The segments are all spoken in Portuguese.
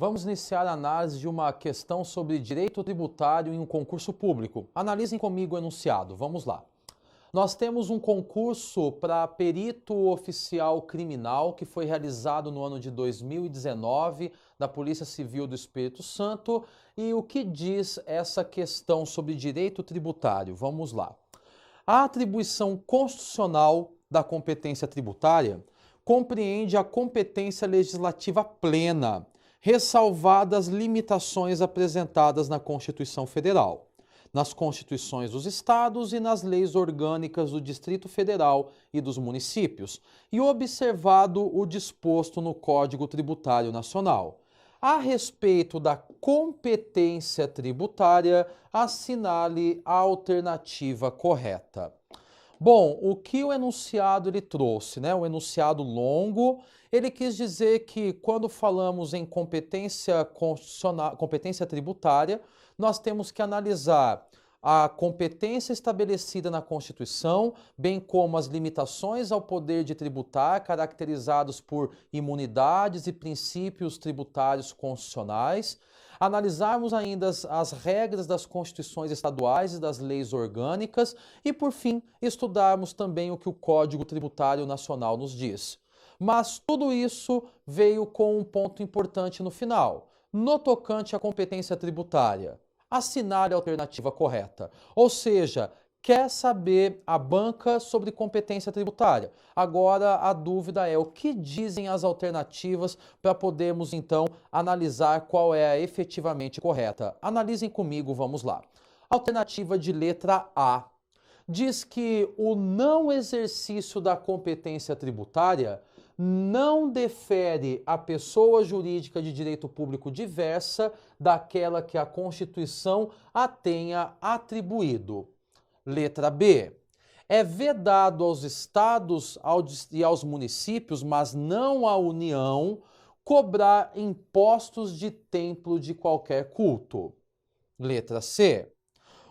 Vamos iniciar a análise de uma questão sobre direito tributário em um concurso público. Analisem comigo o enunciado. Vamos lá. Nós temos um concurso para perito oficial criminal que foi realizado no ano de 2019 da Polícia Civil do Espírito Santo. E o que diz essa questão sobre direito tributário? Vamos lá. A atribuição constitucional da competência tributária compreende a competência legislativa plena, ressalvadas limitações apresentadas na Constituição Federal, nas Constituições dos Estados e nas leis orgânicas do Distrito Federal e dos municípios, e observado o disposto no Código Tributário Nacional. A respeito da competência tributária, assinale a alternativa correta. Bom, o que o enunciado ele trouxe, né? O enunciado longo, ele quis dizer que quando falamos em competência constitucional, competência tributária, nós temos que analisar a competência estabelecida na Constituição, bem como as limitações ao poder de tributar, caracterizados por imunidades e princípios tributários constitucionais. Analisarmos ainda as regras das constituições estaduais e das leis orgânicas e, por fim, estudarmos também o que o Código Tributário Nacional nos diz. Mas tudo isso veio com um ponto importante no final. No tocante à competência tributária, assinale a alternativa correta. Ou seja, quer saber a banca sobre competência tributária. Agora a dúvida é o que dizem as alternativas para podermos então analisar qual é a efetivamente correta. Analisem comigo, vamos lá. Alternativa de letra A diz que o não exercício da competência tributária não defere a pessoa jurídica de direito público diversa daquela que a Constituição a tenha atribuído. Letra B. É vedado aos estados e aos municípios, mas não à União, cobrar impostos de templo de qualquer culto. Letra C.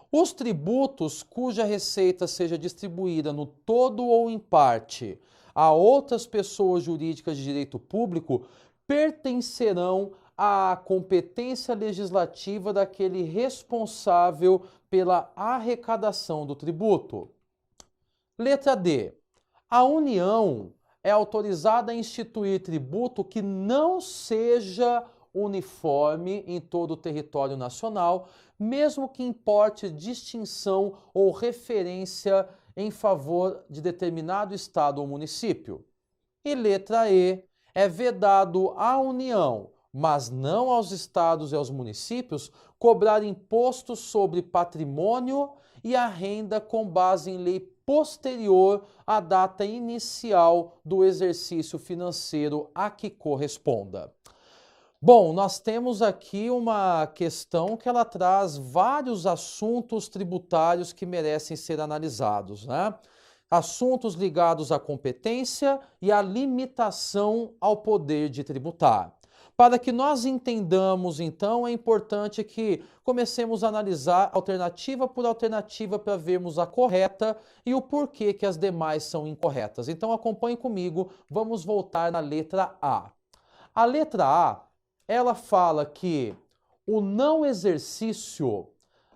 Os tributos cuja receita seja distribuída no todo ou em parte a outras pessoas jurídicas de direito público pertencerão à competência legislativa daquele responsável pela arrecadação do tributo. Letra D. A União é autorizada a instituir tributo que não seja uniforme em todo o território nacional, mesmo que importe distinção ou referência em favor de determinado estado ou município. E letra E. É vedado à União, mas não aos estados e aos municípios, cobrar impostos sobre patrimônio e a renda com base em lei posterior à data inicial do exercício financeiro a que corresponda. Bom, nós temos aqui uma questão que ela traz vários assuntos tributários que merecem ser analisados, né? Assuntos ligados à competência e à limitação ao poder de tributar. Para que nós entendamos, então, é importante que comecemos a analisar alternativa por alternativa para vermos a correta e o porquê que as demais são incorretas. Então, acompanhe comigo, vamos voltar na letra A. A letra A, ela fala que o não exercício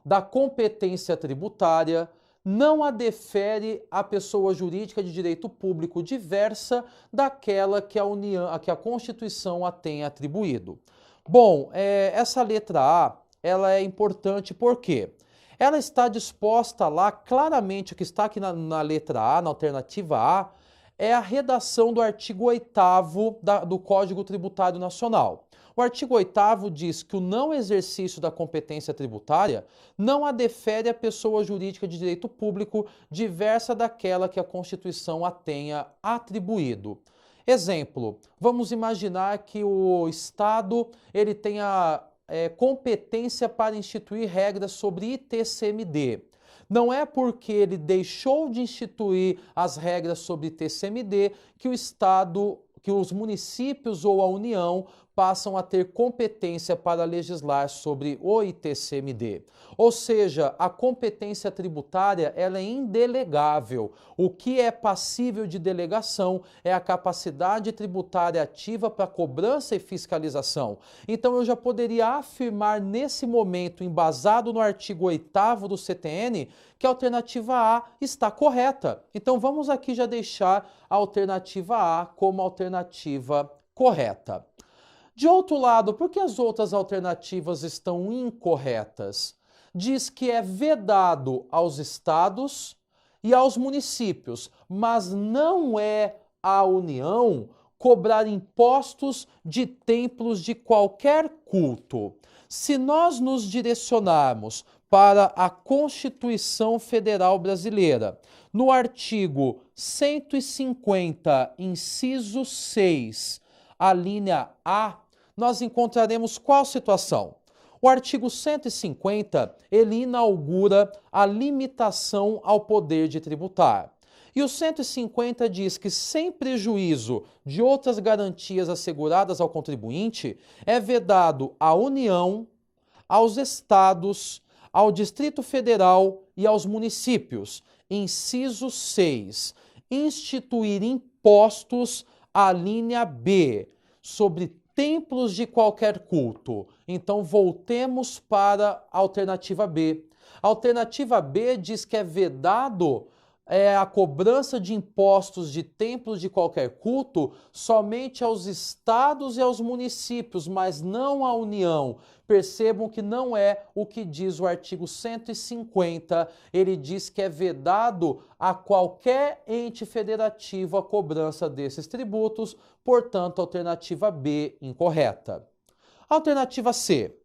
da competência tributária não a defere a pessoa jurídica de direito público diversa daquela que a Constituição a tenha atribuído. Bom, essa letra A, ela é importante porque ela está disposta lá, claramente o que está aqui na letra A, na alternativa A, é a redação do artigo 8º do Código Tributário Nacional. O artigo 8º diz que o não exercício da competência tributária não a defere a pessoa jurídica de direito público diversa daquela que a Constituição a tenha atribuído. Exemplo, vamos imaginar que o Estado ele tenha competência para instituir regras sobre ITCMD. Não é porque ele deixou de instituir as regras sobre ITCMD que o Estado, que os municípios ou a União passam a ter competência para legislar sobre o ITCMD. Ou seja, a competência tributária ela é indelegável. O que é passível de delegação é a capacidade tributária ativa para cobrança e fiscalização. Então eu já poderia afirmar nesse momento, embasado no artigo 8º do CTN, que a alternativa A está correta. Então vamos aqui já deixar a alternativa A como alternativa correta. De outro lado, por que as outras alternativas estão incorretas? Diz que é vedado aos estados e aos municípios, mas não é à União cobrar impostos de templos de qualquer culto. Se nós nos direcionarmos para a Constituição Federal Brasileira, no artigo 150, inciso 6, a linha A, nós encontraremos qual situação? O artigo 150, ele inaugura a limitação ao poder de tributar. E o 150 diz que, sem prejuízo de outras garantias asseguradas ao contribuinte, é vedado à União, aos estados, ao Distrito Federal e aos municípios. Inciso 6. Instituir impostos, a linha B, sobre templos de qualquer culto. Então, voltemos para a alternativa B. A alternativa B diz que é vedado a cobrança de impostos de templos de qualquer culto somente aos estados e aos municípios, mas não à União. Percebam que não é o que diz o artigo 150. Ele diz que é vedado a qualquer ente federativo a cobrança desses tributos, portanto, alternativa B incorreta. Alternativa C.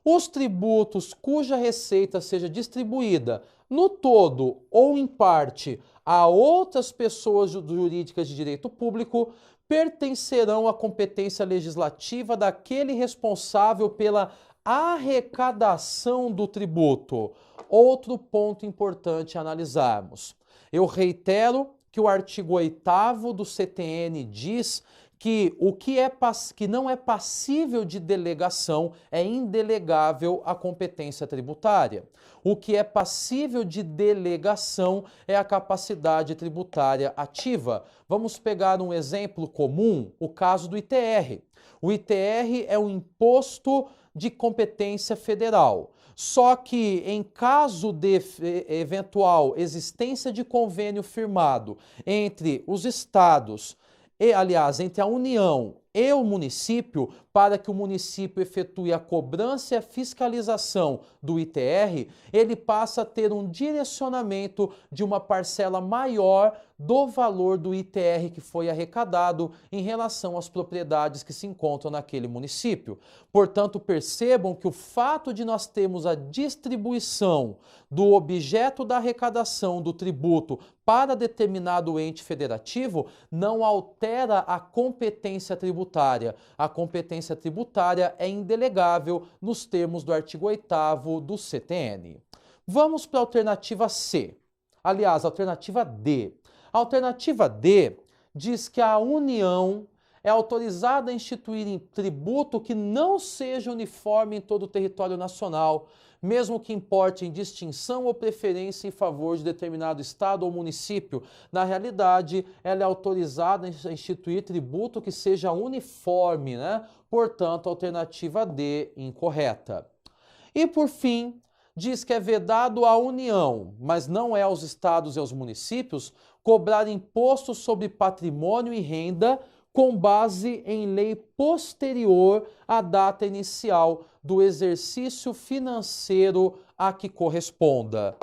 Os tributos cuja receita seja distribuída no todo ou em parte a outras pessoas jurídicas de direito público pertencerão à competência legislativa daquele responsável pela arrecadação do tributo. Outro ponto importante a analisarmos. Eu reitero que o artigo 8º do CTN diz que o que não é passível de delegação é indelegável à competência tributária. O que é passível de delegação é a capacidade tributária ativa. Vamos pegar um exemplo comum, o caso do ITR. O ITR é um imposto de competência federal. Só que, em caso de eventual existência de convênio firmado entre os estados, entre a União e o município, para que o município efetue a cobrança e a fiscalização do ITR, ele passa a ter um direcionamento de uma parcela maior do valor do ITR que foi arrecadado em relação às propriedades que se encontram naquele município. Portanto, percebam que o fato de nós termos a distribuição do objeto da arrecadação do tributo para determinado ente federativo não altera a competência tributária. A competência tributária é indelegável nos termos do artigo 8º do CTN. Vamos para a alternativa C. Aliás, a alternativa D. A alternativa D diz que a União é autorizada a instituir tributo que não seja uniforme em todo o território nacional, mesmo que importe em distinção ou preferência em favor de determinado estado ou município. Na realidade, ela é autorizada a instituir tributo que seja uniforme, né? Portanto, a alternativa D incorreta. E, por fim, diz que é vedado à União, mas não é aos estados e aos municípios, cobrar imposto sobre patrimônio e renda com base em lei posterior à data inicial do exercício financeiro a que corresponda.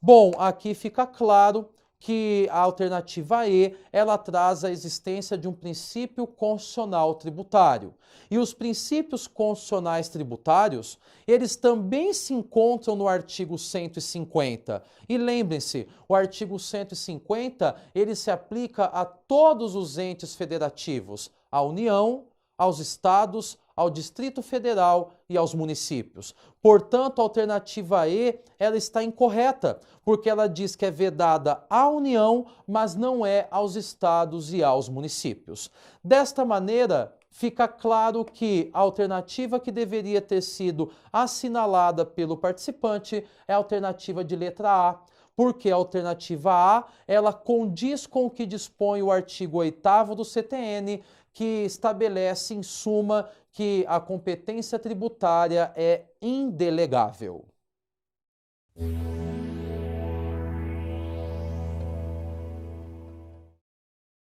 Bom, aqui fica claro que a alternativa E, ela traz a existência de um princípio constitucional tributário. E os princípios constitucionais tributários, eles também se encontram no artigo 150. E lembrem-se, o artigo 150, ele se aplica a todos os entes federativos, à União, aos estados, ao Distrito Federal e aos municípios. Portanto, a alternativa E, ela está incorreta, porque ela diz que é vedada à União, mas não é aos estados e aos municípios. Desta maneira, fica claro que a alternativa que deveria ter sido assinalada pelo participante é a alternativa de letra A, porque a alternativa A, ela condiz com o que dispõe o artigo 8º do CTN, que estabelece, em suma, que a competência tributária é indelegável.